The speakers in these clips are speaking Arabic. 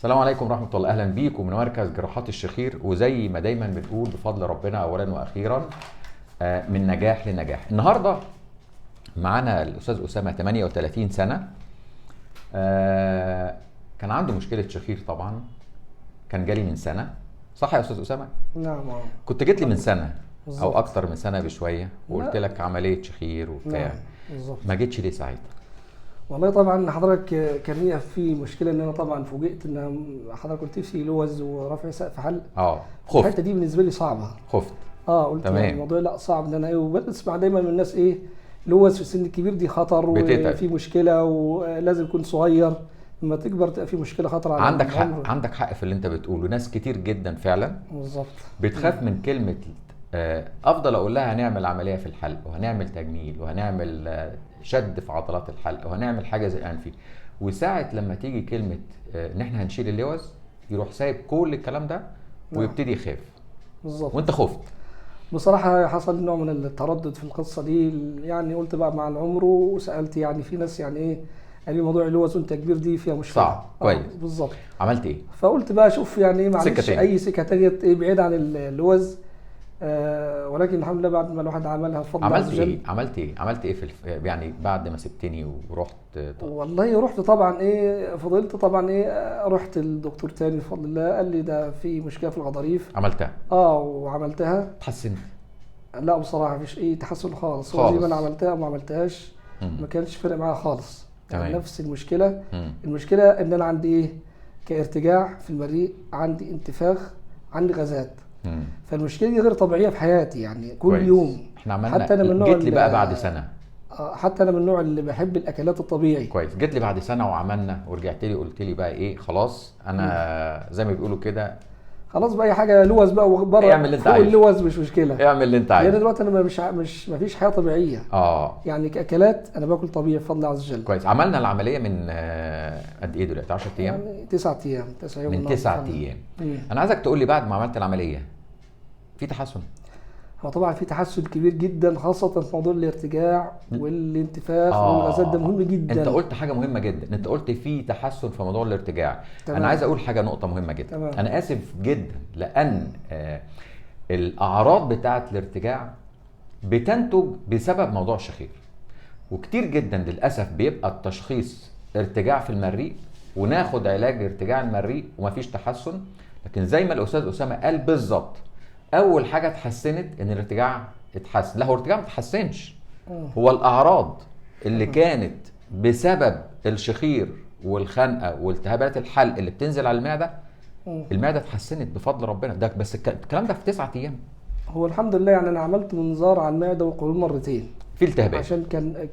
السلام عليكم ورحمة الله. أهلا بيكم من مركز جراحات الشخير، وزي ما دايما بنقول بفضل ربنا أولا وأخيرا من نجاح لنجاح. النهاردة معانا الأستاذ أسامة 38 سنة. كان عنده مشكلة شخير طبعا، كان جالي من سنة، صح يا أستاذ أسامة؟ نعم. كنت جيت لي من سنة بالزبط. أو أكتر من سنة بشوية وقلت لك عملية شخير وبتاع. نعم بالظبط. ما جيتش ليه ساعتها؟ والله طبعا حضرتك كان هي في مشكله ان انا طبعا فوجئت ان حضرتك قلت في لوز ورفع سقف حلق. خفت. الحته دي بالنسبه لي صعبه. خفت. قلت تمام. يعني الموضوع لا صعب ان انا وبسمع دايما من الناس لوز في السن الكبير دي خطر وفي مشكله ولازم يكون صغير، لما تكبر تبقى في مشكله خطر على عندك العمر. حق، عندك حق في اللي انت بتقوله. ناس كتير جدا فعلا بالظبط بتخاف من كلمه افضل اقول لها هنعمل عمليه في الحلق وهنعمل تجميل وهنعمل شد في عضلات الحلق وهنعمل حاجه زي انفي، وساعه لما تيجي كلمه ان احنا هنشيل اللوز يروح سايب كل الكلام ده ويبتدي يخاف. بالظبط. وانت خفت بصراحة حصل نوع من التردد في القصة دي، يعني قلت بقى مع العمر وسألت يعني في ناس يعني قال لي موضوع اللوز وانت كبير دي فيها مشكلة صعب. كويس. بالظبط. عملت ايه؟ فقلت بقى اشوف يعني معلش اي سكة تانية بعيد عن اللوز. ولكن الحمد لله بعد ما الواحد عملها بفضل الله عز وجل. عملت ايه في يعني بعد ما سبتني ورحت؟ والله رحت طبعا فضلت طبعا رحت الدكتور تاني بفضل الله، قال لي ده في مشكلة في الغضاريف. عملتها؟ وعملتها. اتحسنت؟ لا بصراحة مفيش تحسن خالص. زي ما انا عملتها وما عملتهاش ما كانش فرق معايا خالص. يعني نفس المشكلة. المشكلة ان انا عندي كارتجاع في المريء، عندي انتفاخ، عندي غازات. فالمشكله دي غير طبيعيه في حياتي، يعني كل كويس. يوم. احنا عملنا. حتى انا من النوع جيت لي بقى بعد سنه. حتى انا من النوع اللي بحب الاكلات الطبيعي. كويس. جيت لي بعد سنه وعملنا ورجعت لي قلت لي بقى خلاص انا زي ما بيقولوا كده خلاص بقى اي حاجه لوز بقى وبره اعمل اللي انت عايزه. اللوز مش مشكله، اعمل اللي انت عايزه. لان دلوقتي انا مش مفيش حياه طبيعيه. يعني كاكلات انا باكل طبيعي بفضل الله عز وجل. كويس. عملنا العمليه من قد ايه دلوقتي؟ 10 ايام؟ يعني 9 ايام. 9 يوم. من 9 ايام. انا عايزك تقول لي بعد ما عملت العمليه في تحسن؟ هو طبعا في تحسن كبير جدا، خاصه في موضوع الارتجاع والانتفاخ والغازات، ده مهم جدا. انت قلت حاجه مهمه جدا، انت قلت في تحسن في موضوع الارتجاع. تمام. انا عايز اقول حاجه، نقطه مهمه جدا. تمام. انا اسف جدا لان الاعراض بتاعه الارتجاع بتنتج بسبب موضوع الشخير، وكتير جدا للاسف بيبقى التشخيص ارتجاع في المريء وناخد علاج ارتجاع المريء ومفيش تحسن. لكن زي ما الاستاذ اسامه قال بالظبط، اول حاجه اتحسنت ان الارتجاع اتحسن. لا، هو الارتجاع ما اتحسنش، هو الاعراض اللي كانت بسبب الشخير والخنقه والتهابات الحلق اللي بتنزل على المعده اتحسنت بفضل ربنا. ده بس الكلام ده في 9 ايام. هو الحمد لله، يعني انا عملت منظار على المعده والقولون مرتين في التهابات، عشان كان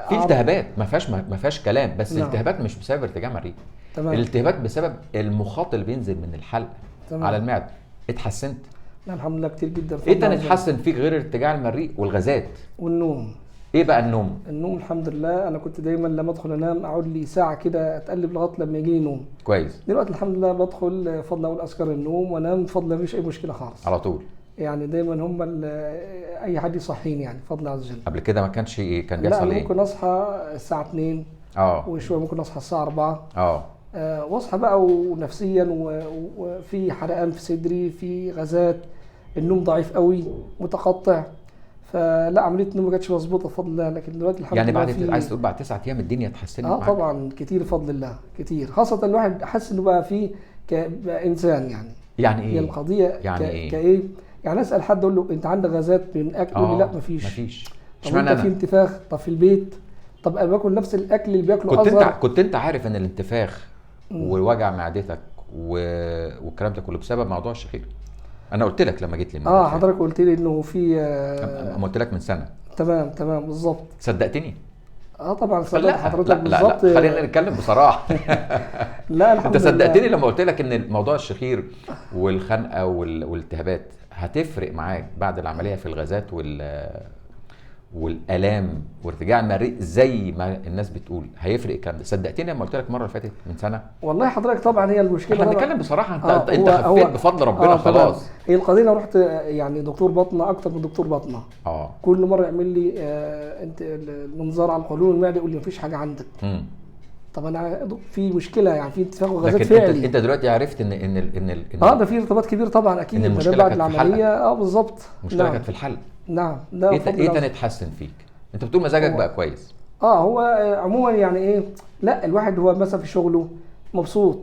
في التهابات ما فيهاش كلام، بس الالتهابات مش بسبب ارتجاع مريء. الالتهابات بسبب المخاط اللي بينزل من الحلق على المعده. اتحسنت؟ لا الحمد لله كتير جدا. ايه تاني اتحسن فيك غير ارتجاع المريء والغازات؟ والنوم. ايه بقى النوم؟ النوم الحمد لله، انا كنت دايما لما ادخل انام اقعد لي ساعه كده اتقلب لغايه لما يجي لي نوم. كويس. دلوقتي الحمد لله بدخل فضل اقول اذكار النوم وانام بفضل الله، مفيش اي مشكله خالص على طول. يعني دايما هم اي حد يصحيني يعني بفضل الله عز وجل. قبل كده ما كانش كان بيحصل لا ممكن اصحى الساعه 2 وشويه، ممكن اصحى الساعه 4 واصحى بقى ونفسيا وفي حرقان في صدري، في غازات، النوم ضعيف قوي متقطع، فلا عمليه النوم ما كانتش مظبوطه بفضل الله. لكن دلوقتي الحمد لله يعني عايز تقول بعد 9 ايام الدنيا اتحسنت معاك؟ طبعا كتير بفضل الله، كتير، خاصه الواحد حس انه بقى فيه كانسان. يعني ايه هي القضيه؟ يعني ايه؟ كايه يعني اسال حد اقول له انت عندك غازات من اكل؟ يقول لي لا مفيش. طب انت في انتفاخ؟ طب في البيت؟ طب انا باكل نفس الاكل اللي بياكله كنت انت عارف ان الانتفاخ ووجع معدتك والكلام ده كله بسبب موضوع الشخير؟ انا قلت لك لما جيت لي حضرتك قلت لي انه في قلت لك من سنه. تمام بالظبط. صدقتني؟ طبعا صدقت حضرتك بالظبط. لا خلينا نتكلم بصراحه. لا الحمد لله. انت صدقتني لما قلت لك ان موضوع الشخير والخنقه والالتهابات هتفرق معاك بعد العمليه في الغازات والالام وارتجاع المريء زي ما الناس بتقول هيفرق الكلام ده؟ صدقتني لما قلت لك المره اللي فاتت من سنه؟ والله حضرتك طبعا هي المشكله، احنا بنتكلم بصراحه. انت خفيت بفضل ربنا خلاص. هي القضيه انا رحت يعني دكتور بطنه اكتر من دكتور بطنه. كل مره يعمل لي انت المنظار على القولون والمعده، يقول لي مفيش حاجه عندك. طب انا في مشكله يعني، في انتفاخ وغازات لكن فعلي. انت دلوقتي عرفت ان ده في ارتباط كبير طبعا اكيد. ان المشكله بعد كانت في العمليه بالظبط. المشكله نعم. كانت في الحل. نعم. ده ايه تاني اتحسن فيك؟ انت بتقول مزاجك بقى كويس. هو عموما يعني ايه، لا الواحد هو مثلا في شغله مبسوط،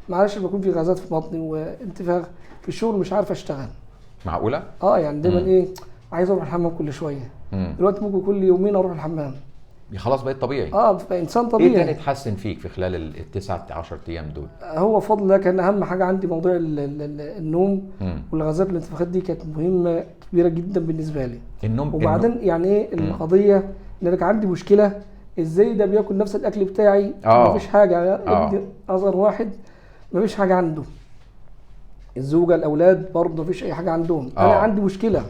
معلش بيكون في غازات في بطني وانتفاخ في الشغل مش عارف اشتغل. معقوله؟ يعني دايما ايه، عايز اروح الحمام كل شويه. دلوقتي ممكن كل يومين اروح الحمام. خلاص بقيت طبيعي. انسان طبيعي. ايه تاني اتحسن فيك في خلال التسعة 10 ايام دول؟ هو فضل الله. كان اهم حاجه عندي موضوع النوم والغازات والانتفاخات دي كانت مهمه كبيره جدا بالنسبه لي. وبعدين يعني ايه القضيه، ان انا كان عندي مشكله ازاي ده بياكل نفس الاكل بتاعي. مفيش حاجه يعني. اصغر واحد مفيش حاجه عنده، الزوجه الاولاد برضه مفيش اي حاجه عندهم. انا عندي مشكله.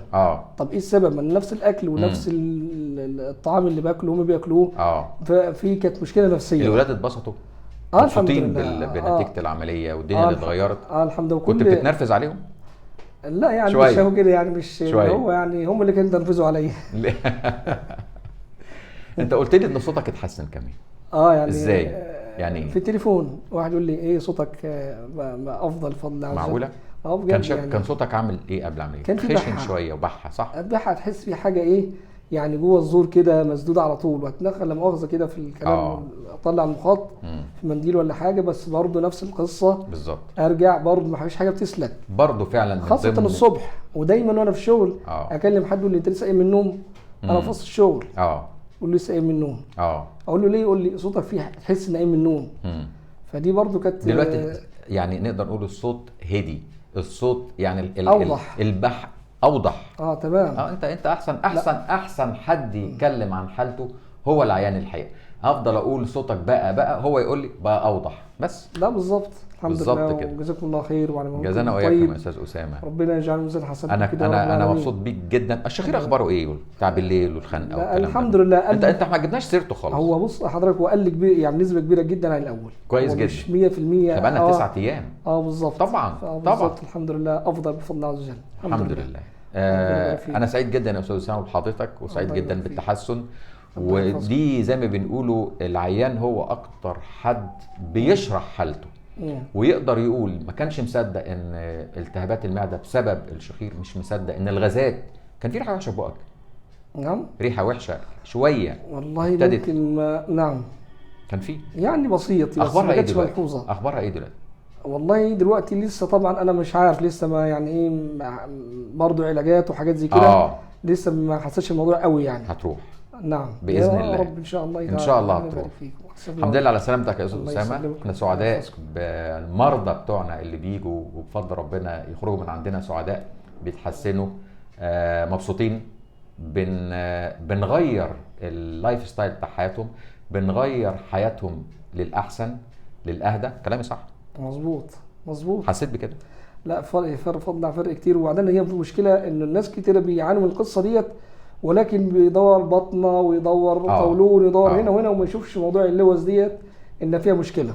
طب ايه السبب؟ من نفس الاكل ونفس الطعام اللي باكله هم بياكلوه. ففي كانت مشكله نفسيه. الولاد اتبسطوا؟ مبسوطين بنتيجه العمليه والدنيا اللي اتغيرت؟ الحمد لله. كنت بتتنرفز عليهم؟ لا يعني شوية. مش هو كده يعني، مش هو يعني، هم اللي كانوا ينرفزوا عليا. انت قلت لي ان صوتك اتحسن كمان. يعني ازاي؟ يعني في التليفون واحد يقول لي ايه صوتك افضل بفضل الله. معقوله؟ كان صوتك عامل ايه قبل العمليه؟ كان في خشن شويه وبحه، صح؟ بحه، تحس في حاجه ايه يعني جوه الزور كده مسدوده على طول، واتنخل لما مؤاخذه كده في الكلام. اطلع المخاط في منديل ولا حاجه، بس برضه نفس القصه بالظبط. ارجع برضه ما فيش حاجه بتسلك برضه فعلا، خاصه الصبح. ودايما وانا في الشغل اكلم حد يقول لي انت لسه قايم من النوم. انا في وسط الشغل يقول لي لسه قايم من النوم. اقول له ليه؟ يقول لي صوتك فيه تحس ان قايم من النوم. فدي برضه كانت دلوقتي يعني نقدر نقول الصوت هدي، الصوت يعني اوضح، البح اوضح. تمام. انت احسن حد يتكلم عن حالته هو العيان الحقيقي. افضل اقول صوتك بقى هو يقول لي بقى اوضح بس. لا بالظبط. الحمد لله وجزاكم الله خير وعلى موضوع جزانا وياكم يا استاذ اسامه. ربنا يجعل ميزان حسناتك كده. انا مبسوط بيك جدا. الشخير اخباره ايه بتاع بالليل والخنقه والكلام الحمد لله. انت ما جبناش سيرته خالص. هو بص حضرتك، هو قل كبير يعني نسبه كبيره جدا عن الاول. كويس جدا. مش 100%. بقى لنا 9 ايام. بالظبط. طبعا بالظبط. الحمد لله افضل بفضل الله عز وجل. الحمد لله. انا سعيد جدا يا استاذ اسامه بحضرتك، وسعيد جدا بالتحسن. ودي زي ما بنقولوا العيان هو اكتر حد بيشرح حالته ويقدر يقول ما كانش مصدق ان التهابات المعده بسبب الشخير، مش مصدق ان الغازات كان في ريحه وحشه في بقك. نعم. ريحه وحشه شويه والله ممكن. نعم كان في يعني بسيط. اخبارها ايه دلوقتي؟ اخبارها ايه دلوقتي؟ والله دلوقتي لسه طبعا انا مش عارف لسه، ما يعني ايه برضه علاجات وحاجات زي كده. لسه ما حسيتش الموضوع قوي يعني. هتروح نعم باذن الله. يا رب ان شاء الله. ان شاء الله هتروح. الحمد لله على سلامتك يا استاذ اسامه. احنا سعداء بالمرضى بتوعنا اللي بيجوا، وبفضل ربنا يخرجوا من عندنا سعداء بيتحسنوا مبسوطين. بنغير اللايف ستايل بتاع حياتهم، بنغير حياتهم للاحسن للاهدى. كلامي صح؟ مظبوط. حسيت بكده؟ لا فرق كتير. وبعدين هي مشكله ان الناس كتير بيعانوا من القصه ديت، ولكن بيدور بطنه ويدور قولون ويدور هنا وهنا، وما يشوفش موضوع اللوز ديت ان فيها مشكله.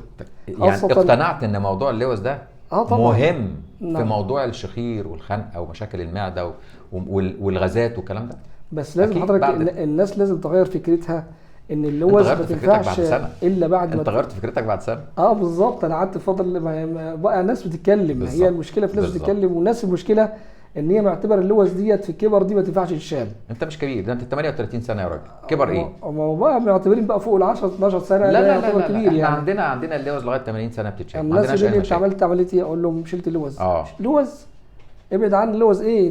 يعني اقتنعت ان موضوع اللوز ده مهم نعم. في موضوع الشخير والخنقه ومشاكل المعده والغازات والكلام ده. بس لازم حضرتك الناس لازم تغير فكرتها ان اللوز ما تنفعش الا بعد ما انت غيرت فكرتك بعد سنه. بالظبط. انا قعدت فتره بقى الناس بتتكلم. هي المشكله في ناس بتتكلم، والناس المشكله ان هي معتبر اللوز ديت في الكبر دي ما تنفعش تتشال. انت مش كبير، ده انت 38 سنه يا راجل. كبر ايه؟ ما بقى معتبرين بقى فوق ال 10 12 سنه. لا كبير يعني. عندنا اللوز لغايه 80 سنه بتتشال. الناس اللي انت عملت عمليه اقول لهم شلت اللوز. لوز ابعد عن اللوز. ايه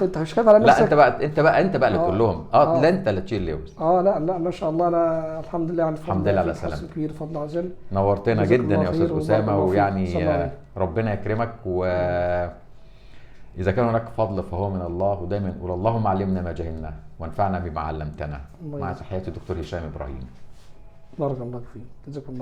انت مش خايف على نفسك؟ لا انت بقى اللي تقول لهم لا انت اللي تشيل اللوز. لا ما شاء الله. انا الحمد لله يعني الحمد لله على سلامتك. كبير بفضل الله عز وجل. نورتنا جدا يا استاذ اسامه، ويعني ربنا يكرمك. إذا كان هناك فضل فهو من الله، ودايما نقول اللهم علمنا ما جهلنا وانفعنا بما علمتنا. مع تحياتي دكتور هشام إبراهيم. بارك الله فيك. جزاكم الله.